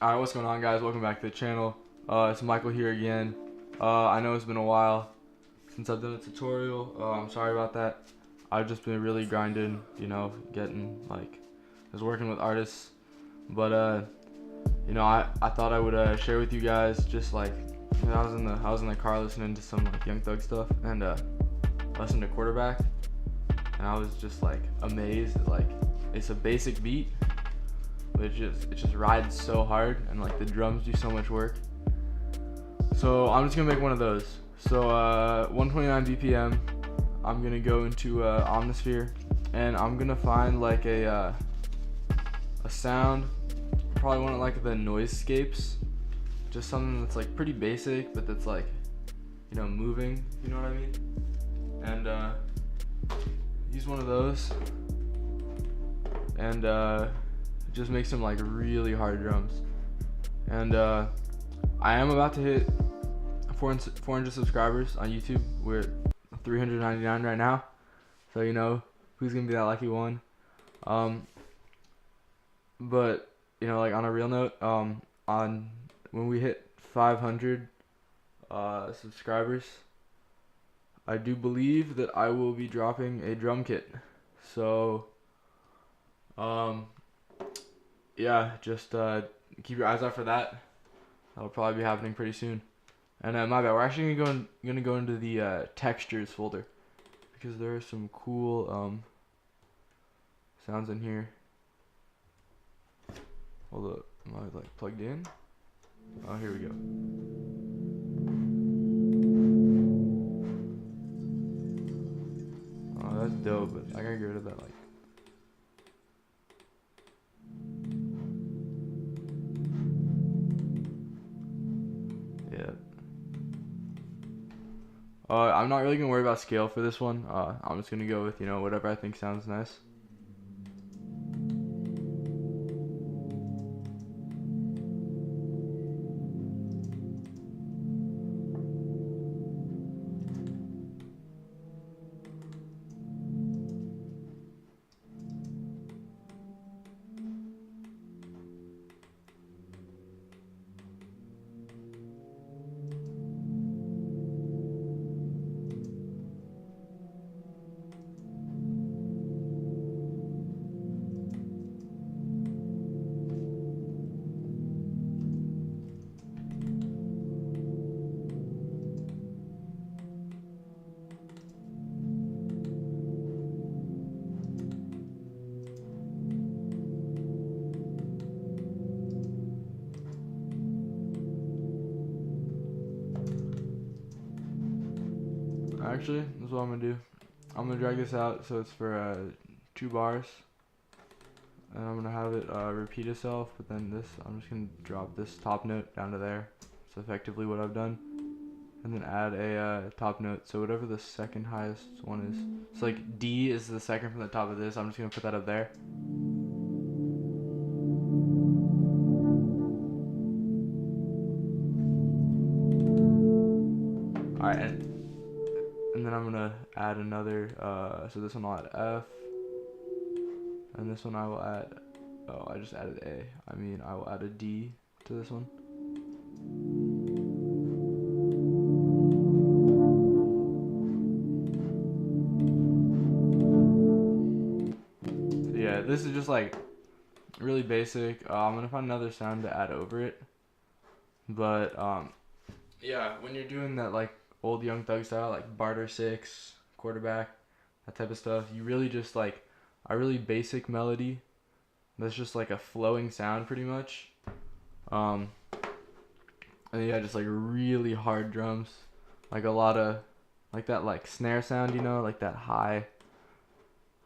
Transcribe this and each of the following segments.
Alright, what's going on, guys? Welcome back to the channel. It's Michael here again. I know it's been a while since I've done a tutorial. I'm sorry about that. I've just been really grinding, getting I was working with artists. But I thought I would share with you guys just I was in the car listening to some Young Thug stuff and listening to Quarterback, and I was just amazed. It's a basic beat. It just rides so hard, and the drums do so much work. So I'm just gonna make one of those. So 129 BPM. I'm gonna go into Omnisphere, and I'm gonna find a sound, probably one of the noisescapes, just something that's pretty basic, but that's moving. You know what I mean? And use one of those, and just make some really hard drums. And I am about to hit 400 subscribers on YouTube. We're at 399 right now, so who's gonna be that lucky one. But on a real note, on when we hit 500 subscribers, I do believe that I will be dropping a drum kit. So yeah, just keep your eyes out for that. That'll probably be happening pretty soon. And my bad, we're actually gonna go into the textures folder, because there are some cool sounds in here. Hold up, am I plugged in? Oh, here we go. Oh, that's dope, but I gotta get rid of that yeah. I'm not really gonna worry about scale for this one. I'm just gonna go with whatever I think sounds nice. Actually, this is what I'm gonna do. I'm gonna drag this out so it's for 2 bars, and I'm gonna have it repeat itself. But then I'm just gonna drop this top note down to there. That's effectively what I've done, and then add a top note. So whatever the second highest one is. So D is the second from the top of this. I'm just gonna put that up there. All right, and then I'm gonna add another. So this one I'll add F, and this one I will add. Oh, I just added A. I will add a D to this one. So yeah, this is just really basic. I'm gonna find another sound to add over it. But yeah, when you're doing that old Young Thug style, barter 6, Quarterback, that type of stuff, you really just a really basic melody that's just a flowing sound pretty much. And yeah, just really hard drums, a lot of that snare sound, that high,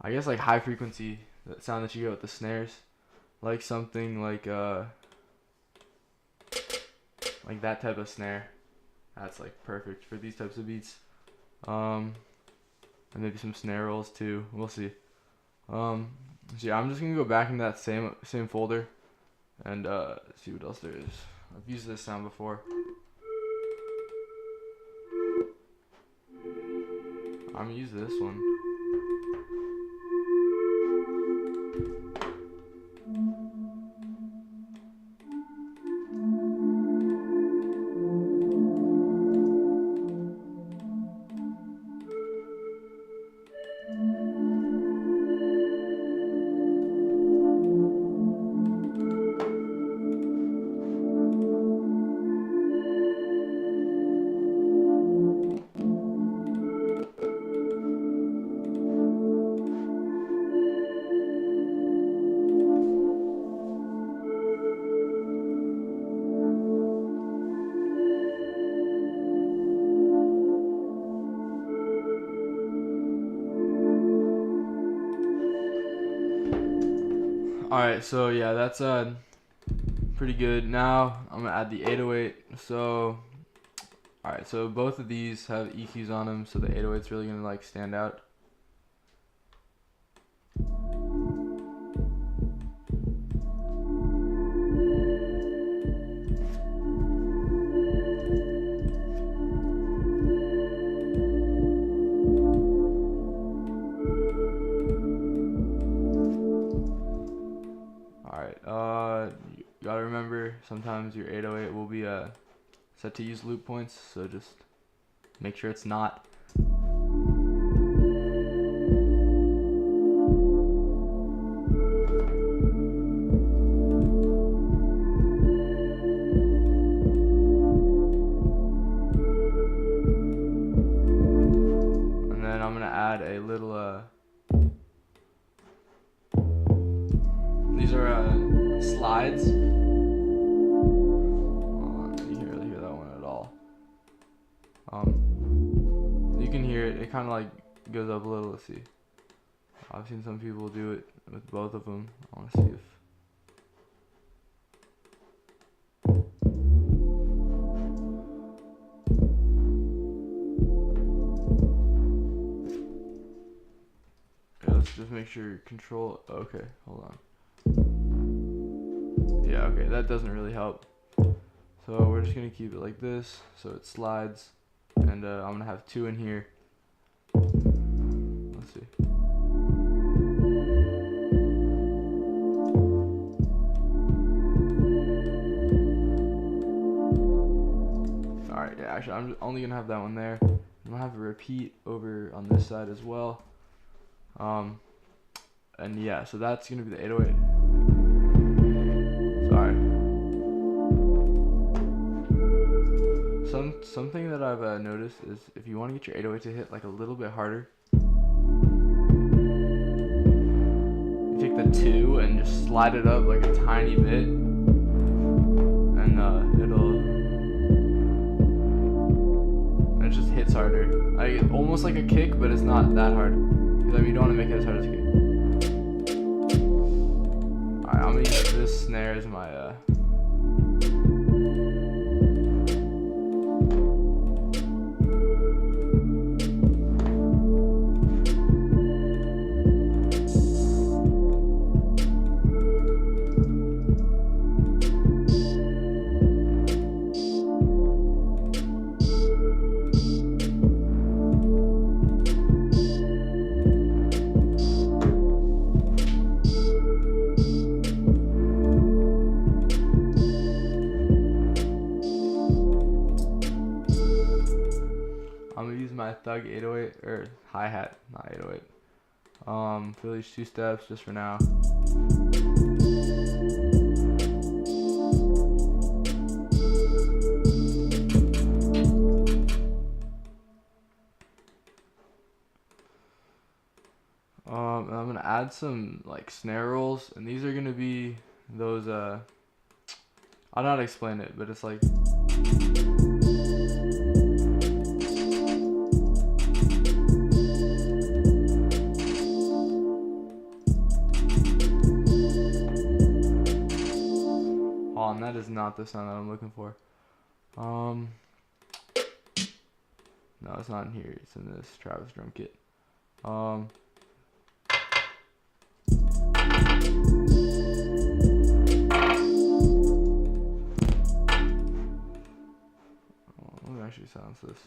I guess high frequency, that sound that you get with the snares, something like that type of snare. That's perfect for these types of beats. And maybe some snare rolls too. We'll see. So yeah, I'm just gonna go back into that same folder and see what else there is. I've used this sound before. I'm gonna use this one. Alright, so yeah, that's pretty good. Now I'm gonna add the 808. So alright, so both of these have EQs on them, so the 808's really gonna like stand out. You gotta remember, sometimes your 808 will be set to use loop points, so just make sure it's not. And then I'm gonna add a little these are slides. You can't really hear that one at all. You can hear it. It kind of like goes up a little. Let's see. I've seen some people do it with both of them. I want to see if. Yeah, let's just make sure control. Okay, hold on. Yeah, okay, that doesn't really help. So we're just gonna keep it like this, so it slides, and I'm gonna have 2 in here. Let's see. Alright, yeah, actually I'm only gonna have that one there. I'm gonna have a repeat over on this side as well. And yeah, so that's gonna be the 808. Sorry. Something that I've noticed is if you want to get your 808 to hit like a little bit harder, you take the 2 and just slide it up like a tiny bit, and it just hits harder. Like almost like a kick, but it's not that hard. Because I mean, you don't want to make it as hard as a kick. Alright, I'm gonna use this snare as my Thug 808 or hi-hat, not 808. For these 2 steps just for now. I'm gonna add some like snare rolls, and these are gonna be those I'll not explain it, but it's like and that is not the sound that I'm looking for. No, it's not in here. It's in this Travis drum kit. Let me actually silence this.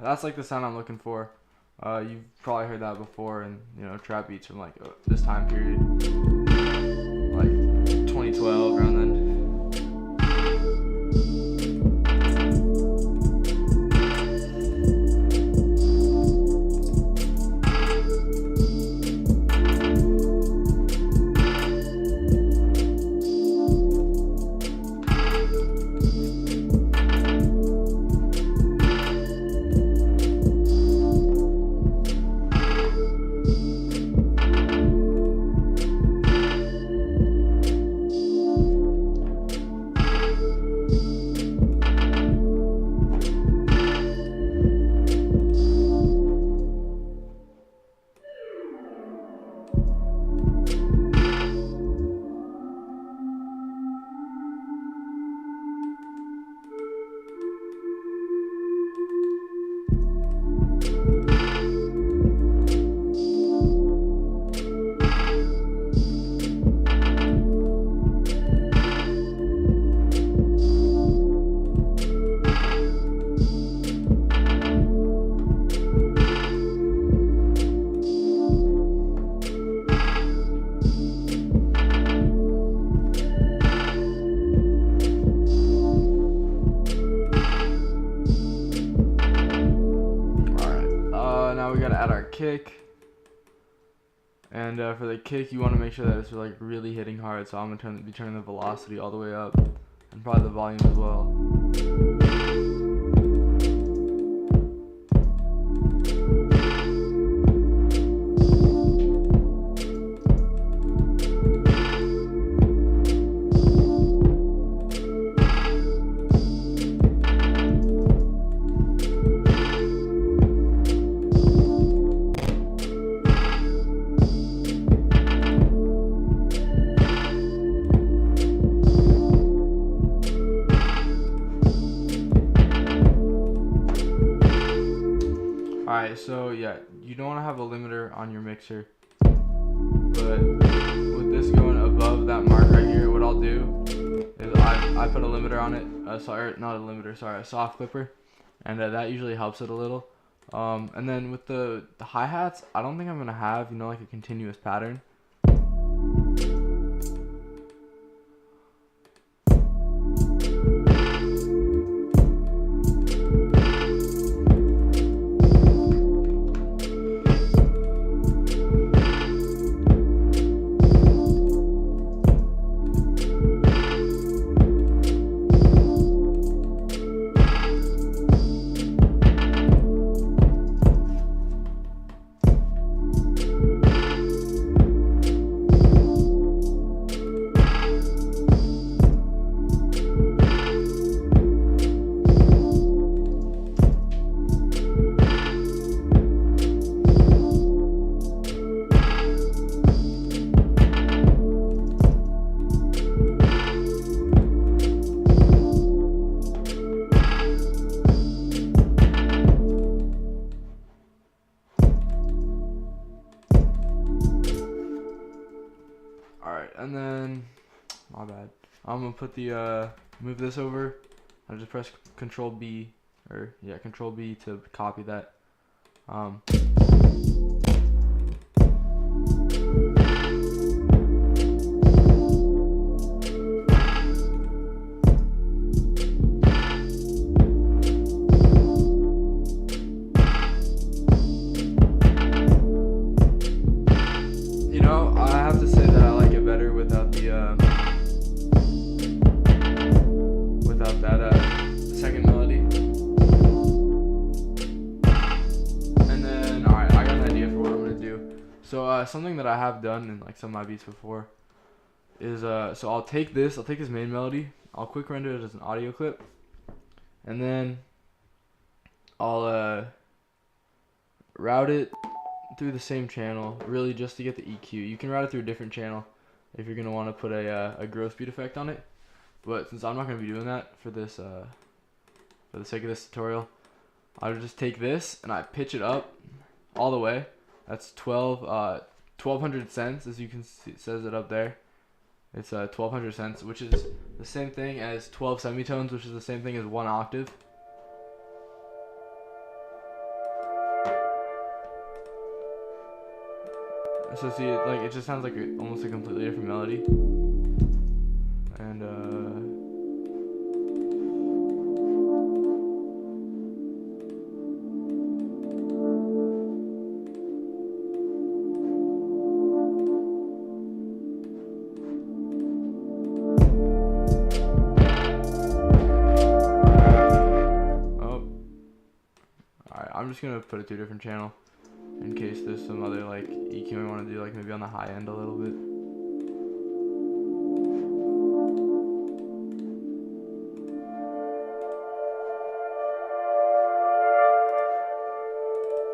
that's like the sound I'm looking for. You've probably heard that before, and you know, trap beats from like this time period, like 2012 around then. Now we gotta add our kick, and for the kick you want to make sure that it's like really hitting hard, so I'm gonna be turning the velocity all the way up, and probably the volume as well. Alright, so yeah, you don't want to have a limiter on your mixer, but with this going above that mark right here, what I'll do is I put a limiter on it, sorry, not a limiter, sorry, a soft clipper, and that usually helps it a little. And then with the hi-hats, I don't think I'm going to have, you know, like a continuous pattern. Alright, and then, my bad, I'm going to put the, move this over. I just press Control B, or yeah, Control B to copy that. You know, I have to say that I like it better without the without that second melody. And then, alright, I got an idea for what I'm gonna do. So something that I have done in like some of my beats before is so I'll take this main melody, I'll quick render it as an audio clip, and then I'll route it through the same channel, really just to get the EQ. You can route it through a different channel if you're gonna want to put a gross beat effect on it, but since I'm not gonna be doing that for this for the sake of this tutorial, I'll just take this and I pitch it up all the way. That's 1200 cents, as you can see, it says it up there. It's 1200 cents, which is the same thing as 12 semitones, which is the same thing as 1 octave. So see, like it just sounds like almost a completely different melody. And oh, alright, I'm just gonna put it to a different channel in case there's some other like EQ I want to do, like maybe on the high end a little bit.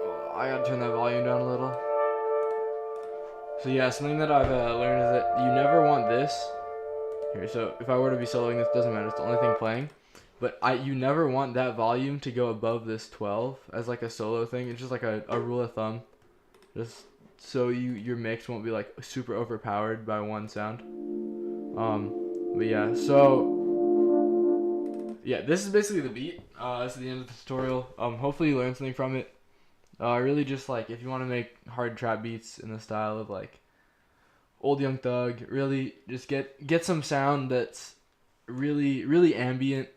Oh, I gotta turn that volume down a little. So yeah, something that I've learned is that you never want this. Here, so if I were to be soloing, this doesn't matter. It's the only thing playing. But you never want that volume to go above this 12 as like a solo thing. It's just like a rule of thumb. Just so your mix won't be like super overpowered by one sound. But yeah, so yeah, this is basically the beat. This is the end of the tutorial. Hopefully you learned something from it. Really just like if you want to make hard trap beats in the style of like Old Young Thug, really just get some sound that's really ambient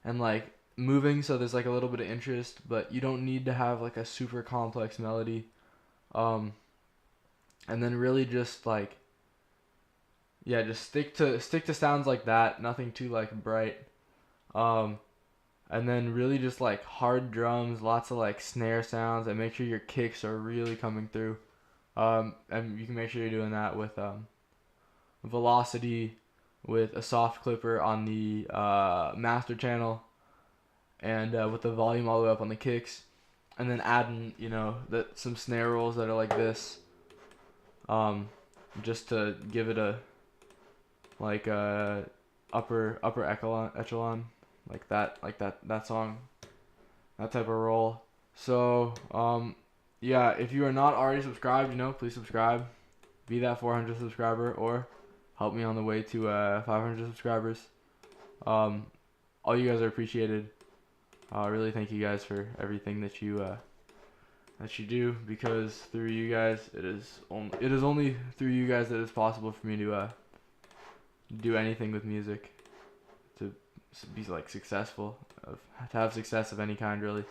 and like moving, so there's like a little bit of interest, but you don't need to have like a super complex melody. And then really just like yeah, just stick to sounds like that, nothing too like bright. And then really just like hard drums, lots of like snare sounds, and make sure your kicks are really coming through. And you can make sure you're doing that with velocity, with a soft clipper on the master channel, and with the volume all the way up on the kicks, and then adding some snare rolls that are like this, just to give it a like upper echelon like that song, that type of roll. So yeah, if you are not already subscribed, please subscribe, be that 400 subscriber, or help me on the way to 500 subscribers. All you guys are appreciated. Really thank you guys for everything that you do, because through you guys, it is only through you guys that it's possible for me to do anything with music, to be like successful, to have success of any kind, really.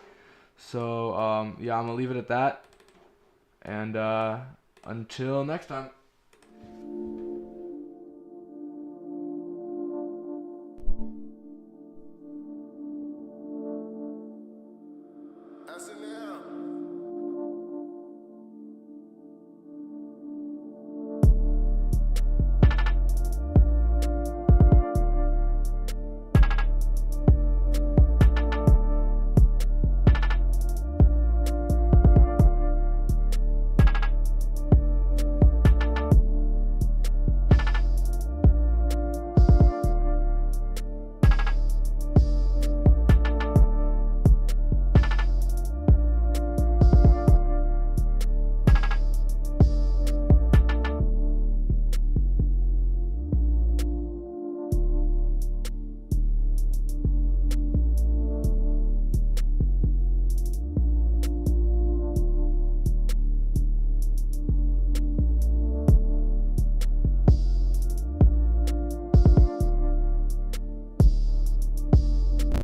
So yeah, I'm gonna leave it at that, and until next time.